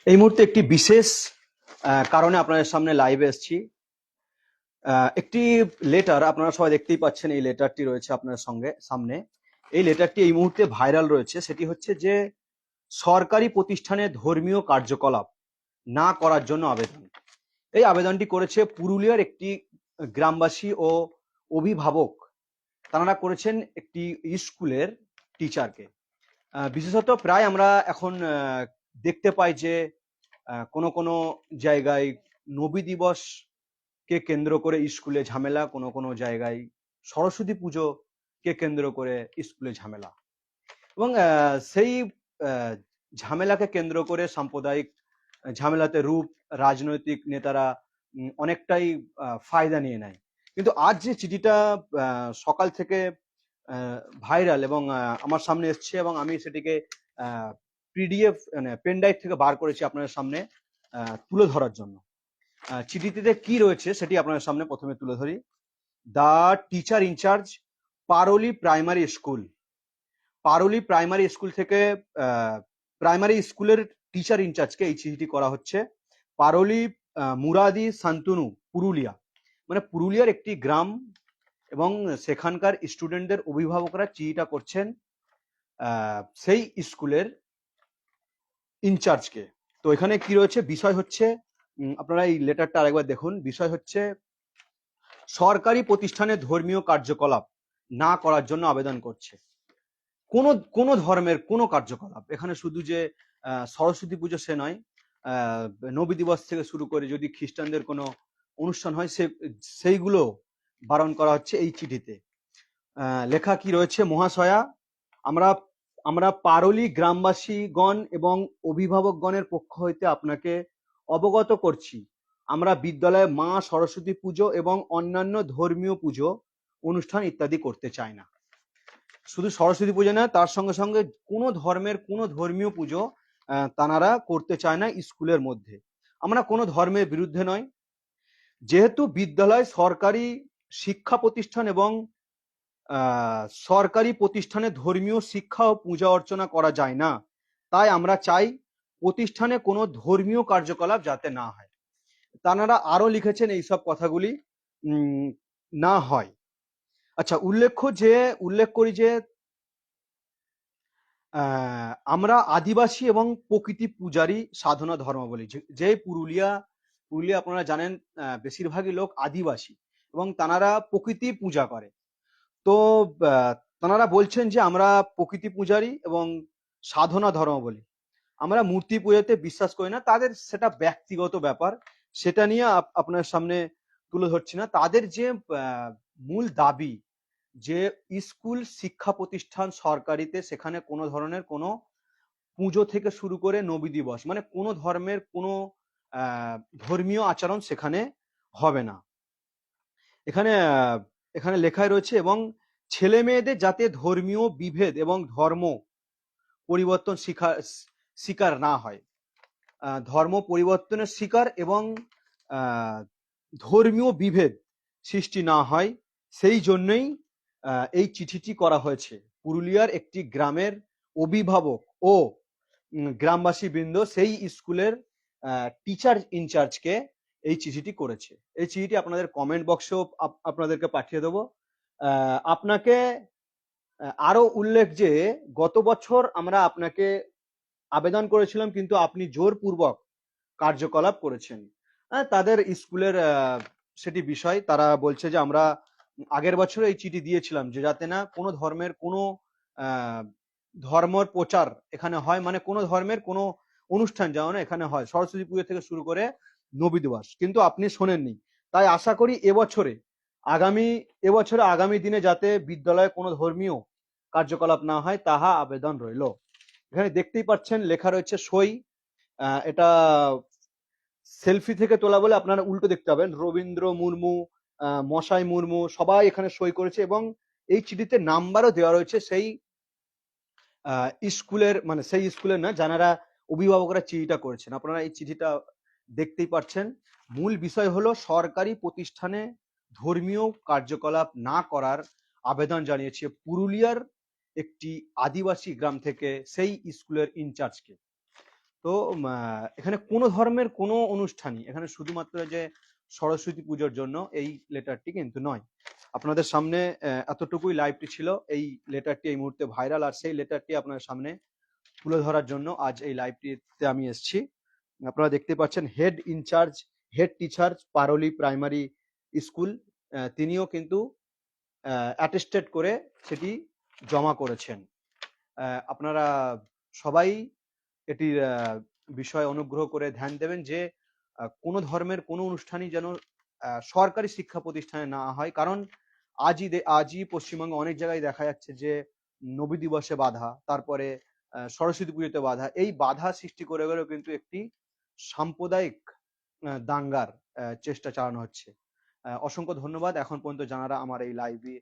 এই মুহূর্তে একটি বিশেষ কারণে আপনাদের সামনে লাইভে এসেছি। একটি লেটার আপনারা সবাই দেখতেই পাচ্ছেন, এই লেটারটি রয়েছে আপনার সামনে। এই লেটারটি এই মুহূর্তে ভাইরাল রয়েছে। সেটি হচ্ছে যে সরকারি প্রতিষ্ঠানে ধর্মীয় কার্যকলাপ না করার জন্য আবেদন। এই আবেদনটি করেছে পুরুলিয়ার একটি গ্রামবাসী ও অভিভাবক। তারা করেছেন একটি স্কুলের টিচারকে। বিশেষত প্রায় আমরা এখন দেখতে পাই যে কোনো কোনো জায়গায় নবী দিবস কে কেন্দ্র করে স্কুলে ঝামেলা, কোনো কোনো জায়গায় সরস্বতী পুজোকে কেন্দ্র করে স্কুলে ঝামেলা, এবং সেই ঝামেলাকে কেন্দ্র করে সাম্প্রদায়িক ঝামেলাতে রূপ রাজনৈতিক নেতারা অনেকটাই ফায়দা নিয়ে নেয়। কিন্তু আজ যে চিঠিটা সকাল থেকে ভাইরাল এবং আমার সামনে এসছে, এবং আমি সেটিকে পিডিএফ মানে পেন ড্রাইভ থেকে বার করেছি আপনাদের সামনে তুলে ধরার জন্য। চিঠিটিতে কি রয়েছে সেটি আপনাদের সামনে প্রথমে তুলে ধরি। The teacher in charge, Paroli primary school. Paroli primary school থেকে প্রাইমারি স্কুলের টিচার ইনচার্জকে এই চিঠিটি করা হচ্ছে। পারোলি মুরাদি শান্তনু, পুরুলিয়া, মানে পুরুলিয়ার একটি গ্রাম, এবং সেখানকার স্টুডেন্টদের অভিভাবকরা চিঠিটা করছেন সেই স্কুলের ইনচার্জকে। তো এখানে কি রয়েছে, বিষয় হচ্ছে, আপনারা এই লেটারটা আরেকবার দেখুন। বিষয় হচ্ছে সরকারি প্রতিষ্ঠানে ধর্মীয় কার্যকলাপ না করার জন্য আবেদন করছে। কোন ধর্মের কোন কার্যকলাপ, এখানে শুধু যে সরস্বতী পুজো সে নয়, নবী দিবস থেকে শুরু করে যদি খ্রিস্টানদের কোনো অনুষ্ঠান হয় সেইগুলো বারণ করা হচ্ছে এই চিঠিতে। লেখা কি রয়েছে, মহাশয়া, আমরা আমরা পারোলি গ্রামবাসীগণ এবং অভিভাবকগণের পক্ষ হইতে আপনাকে অবগত করছি, আমরা বিদ্যালয়ে মা সরস্বতী পুজো এবং অন্যান্য ধর্মীয় পুজো অনুষ্ঠান ইত্যাদি করতে চাই না। শুধু সরস্বতী পুজো না, তার সঙ্গে সঙ্গে কোনো ধর্মের কোনো ধর্মীয় পুজো তানারা করতে চায় না স্কুলের মধ্যে। আমরা কোনো ধর্মের বিরুদ্ধে নয়, যেহেতু বিদ্যালয় সরকারি শিক্ষা প্রতিষ্ঠান এবং সরকারি প্রতিষ্ঠানে ধর্মীয় শিক্ষা ও পূজা অর্চনা করা যায় না, তাই আমরা চাই প্রতিষ্ঠানে কোনো ধর্মীয় কার্যকলাপ যাতে না হয়। তানারা আরো লিখেছেন এইসব কথাগুলি না হয়। আচ্ছা, উল্লেখ করি যে আমরা আদিবাসী এবং প্রকৃতি পূজারী সাধনা ধর্মাবলী, যে পুরুলিয়া আপনারা জানেন বেশিরভাগই লোক আদিবাসী, এবং তানারা প্রকৃতি পূজা করে। তো তানারা বলছেন যে আমরা প্রকৃতি পূজারী এবং সাধনা ধর্মাবলী, আমরা মূর্তি পূজাতে বিশ্বাস করি না। তাদের সেটা ব্যক্তিগত ব্যাপার, সেটা নিয়ে আপনার সামনে তুলে ধরছি না। তাদের যে মূল দাবি যে স্কুল শিক্ষা প্রতিষ্ঠান সরকারিতে, সেখানে কোনো ধরনের কোনো পুজো থেকে শুরু করে নবী দিবস, মানে কোনো ধর্মের কোনো ধর্মীয় আচরণ সেখানে হবে না। এখানে লেখায় রয়েছে, এবং ছেলে মেয়েদের যাতে ধর্মীয় বিভেদ এবং ধর্ম পরিবর্তন শিকার না হয়, ধর্ম পরিবর্তনের শিকার এবং ধর্মীয় বিভেদ সৃষ্টি না হয়, সেই জন্যই এই চিঠিটি করা হয়েছে। পুরুলিয়ার একটি গ্রামের অভিভাবক ও গ্রামবাসী বৃন্দ সেই স্কুলের টিচার ইনচার্জকে এই চিঠিটি করেছে। এই চিঠিটি আপনাদের কমেন্ট বক্সেও আপনাদেরকে পাঠিয়ে দেবো। আপনাকে আরো উল্লেখ যে গত বছর আমরা আপনাকে আবেদন করেছিলাম, কিন্তু আপনি জোরপূর্বক কার্যকলাপ করেছেন। তাদের স্কুলের সেটি বিষয়, তারা বলছে যে আমরা আগের বছর এই চিঠি দিয়েছিলাম যে যাতে না কোনো ধর্মের কোনো ধর্মর প্রচার এখানে হয়, মানে কোনো ধর্মের কোনো অনুষ্ঠান যেন না এখানে হয়, সরস্বতী পুজো থেকে শুরু করে নবী দিবস, কিন্তু আপনি শোনেননি। তাই আশা করি এবছরে আগামী দিনে যাতে বিদ্যালয়ে কোনো ধর্মীয় কার্যকলাপ না হয় তাহা আবেদন রইল। এখানে দেখতেই পাচ্ছেন লেখা রয়েছে সই, এটা সেলফি থেকে তোলা বলে আপনারা উল্টো দেখতে পাবেন। রবীন্দ্র মুর্মু, মশাই মুর্মু সবাই এখানে সই করেছে, এবং এই চিঠিতে নাম্বারও দেওয়া রয়েছে সেই স্কুলের, মানে সেই স্কুলের না, যারা অভিভাবকরা চিঠিটা করেছেন। আপনারা এই চিঠিটা দেখতেই পাচ্ছেন। মূল বিষয় হলো সরকারি প্রতিষ্ঠানে ধর্মীয় কার্যকলাপ না করার আবেদন জানিয়েছে পুরুলিয়ার একটি আদিবাসী গ্রাম থেকে সেই স্কুলের ইনচার্জকে। তো এখানে কোনো ধর্মের কোনো অনুষ্ঠানই এখানে শুধুমাত্র যে সরস্বতী পুজোর জন্য এই লেটারটি কিন্তু নয়। আপনাদের সামনে এতটুকুই লাইভটি ছিল। এই লেটারটি এই মুহূর্তে ভাইরাল, আর সেই লেটারটি আপনার সামনে তুলে ধরার জন্য আজ এই লাইভটিতে আমি এসেছি। আপনারা দেখতে পাচ্ছেন হেড টিচার পারোলি প্রাইমারি স্কুল, তিনিও কিন্তু অ্যাটেস্টেড করে সেটি জমা করেছেন। আপনারা সবাই এটির বিষয়ে অনুগ্রহ করে ধ্যান দেবেন যে কোনো ধর্মের কোনো অনুষ্ঠানই যেন সরকারি শিক্ষা প্রতিষ্ঠানে না হয়, কারণ আজই পশ্চিমবঙ্গে অনেক জায়গায় দেখা যাচ্ছে যে নবী দিবসে বাধা, তারপরে সরস্বতী পুজোতে বাধা, এই বাধা সৃষ্টি করে গেলেও কিন্তু একটি সাম্প্রদায়িক দাঙ্গার চেষ্টা চালানো হচ্ছে। অসংখ্য ধন্যবাদ এখন পর্যন্ত যারা আমার এই লাইভে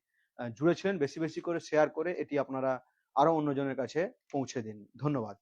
জুড়ে ছিলেন। বেশি বেশি করে শেয়ার করে এটি আপনারা আরো অন্যজনের কাছে পৌঁছে দিন। ধন্যবাদ।